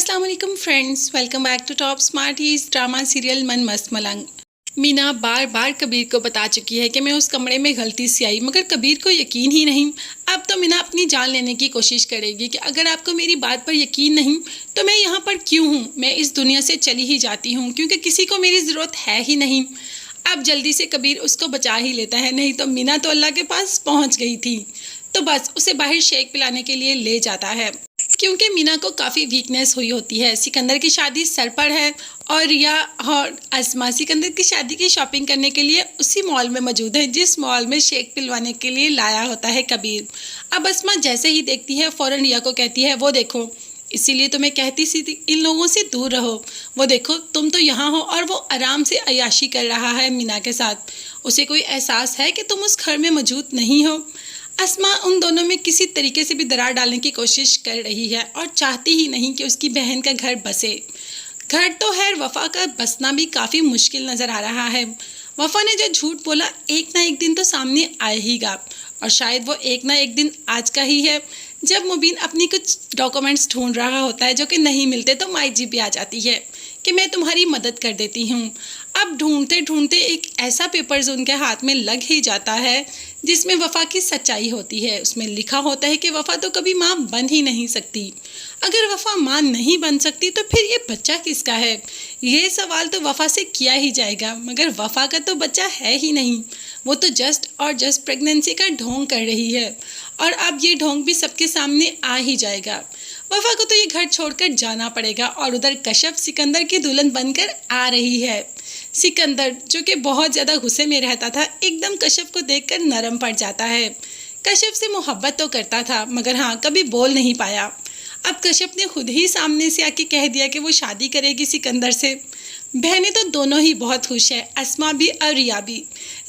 अस्सलाम वालेकुम friends, welcome back to top smarties drama serial Mann Mast मलंग। मीना बार बार कबीर को बता चुकी है कि मैं उस कमरे में गलती से आई, मगर कबीर को यकीन ही नहीं। अब तो मीना अपनी जान लेने की कोशिश करेगी कि अगर आपको मेरी बात पर यकीन नहीं तो मैं यहाँ पर क्यों हूँ। मैं इस दुनिया से चली ही जाती हूँ क्योंकि किसी को मेरी ज़रूरत है ही नहीं। अब जल्दी से कबीर उसको बचा ही लेता है, नहीं तो मीना तो अल्लाह के पास पहुँच गई थी। तो बस उसे बाहर शेक पिलाने के लिए ले जाता है क्योंकि मीना को काफ़ी वीकनेस हुई होती है। सिकंदर की शादी सर पर है और रिया और अस्मा सिकंदर की शादी की शॉपिंग करने के लिए उसी मॉल में मौजूद है जिस मॉल में शेक पिलवाने के लिए लाया होता है कबीर। अब अस्मा जैसे ही देखती है फ़ौरन रिया को कहती है, वो देखो, इसीलिए तो मैं कहती सी इन लोगों से दूर रहो। वो देखो तुम तो यहाँ हो और वो आराम से अय्याशी कर रहा है मीना के साथ। उसे कोई एहसास है कि तुम उस घर में मौजूद नहीं हो। अस्मा उन दोनों में किसी तरीके से भी दरार डालने की कोशिश कर रही है और चाहती ही नहीं कि उसकी बहन का घर बसे। घर तो है, वफ़ा का बसना भी काफ़ी मुश्किल नज़र आ रहा है। वफ़ा ने जो झूठ बोला एक ना एक दिन तो सामने आएगा और शायद वो एक ना एक दिन आज का ही है जब मुबीन अपनी कुछ डॉक्यूमेंट्स ढूंढ रहा होता है जो कि नहीं मिलते तो माई जी भी आ जाती है कि मैं तुम्हारी मदद कर देती हूँ। अब ढूंढते ढूंढते एक ऐसा पेपर्स उनके हाथ में लग ही जाता है जिसमें वफ़ा की सच्चाई होती है। उसमें लिखा होता है कि वफ़ा तो कभी माँ बन ही नहीं सकती। अगर वफ़ा माँ नहीं बन सकती तो फिर ये बच्चा किसका है? ये सवाल तो वफ़ा से किया ही जाएगा, मगर वफ़ा का तो बच्चा है ही नहीं। वो तो जस्ट प्रेगनेंसी का ढोंग कर रही है और अब ये ढोंग भी सबके सामने आ ही जाएगा। वफ़ा को तो ये घर छोड़कर जाना पड़ेगा और उधर कश्यप सिकंदर की दुल्हन बनकर आ रही है। सिकंदर जो कि बहुत ज़्यादा गुस्से में रहता था एकदम कश्यप को देखकर नरम पड़ जाता है। कश्यप से मोहब्बत तो करता था मगर हाँ कभी बोल नहीं पाया। अब कश्यप ने खुद ही सामने से आके कह दिया कि वो शादी करेगी सिकंदर से। बहनें तो दोनों ही बहुत खुश है, अस्मा भी और रिया भी।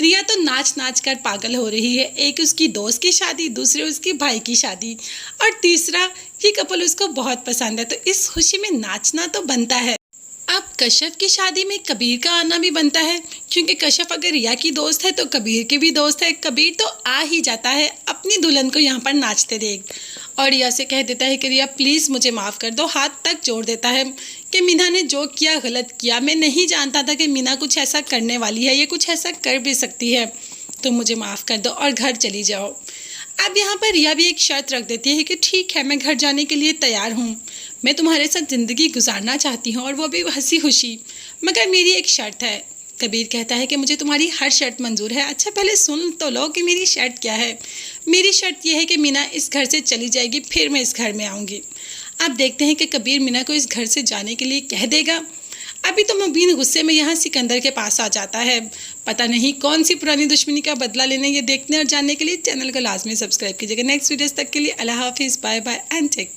रिया तो नाच नाच कर पागल हो रही है, एक उसकी दोस्त की शादी, दूसरे उसके भाई की शादी और तीसरा ये कपल उसको बहुत पसंद है, तो इस खुशी में नाचना तो बनता है। अब कश्यप की शादी में कबीर का आना भी बनता है क्योंकि कश्यप अगर रिया की दोस्त है तो कबीर की भी दोस्त है। कबीर तो आ ही जाता है अपनी दुल्हन को यहाँ पर नाचते देख और रिया से कह देता है कि रिया प्लीज़ मुझे माफ़ कर दो। हाथ तक जोड़ देता है कि मीना ने जो किया गलत किया, मैं नहीं जानता था कि मीना कुछ ऐसा करने वाली है, ये कुछ ऐसा कर भी सकती है, तो मुझे माफ़ कर दो और घर चली जाओ। अब यहाँ पर रिया भी एक शर्त रख देती है कि ठीक है मैं घर जाने के लिए तैयार हूँ, मैं तुम्हारे साथ ज़िंदगी गुजारना चाहती हूँ और वो भी हंसी खुशी, मगर मेरी एक शर्त है। कबीर कहता है कि मुझे तुम्हारी हर शर्त मंजूर है। अच्छा पहले सुन तो लो कि मेरी शर्त क्या है। मेरी शर्त यह है कि मीना इस घर से चली जाएगी फिर मैं इस घर में आऊँगी। अब देखते हैं कि कबीर मीना को इस घर से जाने के लिए कह देगा। अभी तो मुबीन गुस्से में यहाँ सिकंदर के पास आ जाता है। पता नहीं कौन सी पुरानी दुश्मनी का बदला लेने, ये देखने और जानने के लिए चैनल को लाजमी सब्सक्राइब कीजिएगा। नेक्स्ट वीडियोस तक के लिए अल्लाह हाफिज़, bye bye and take care.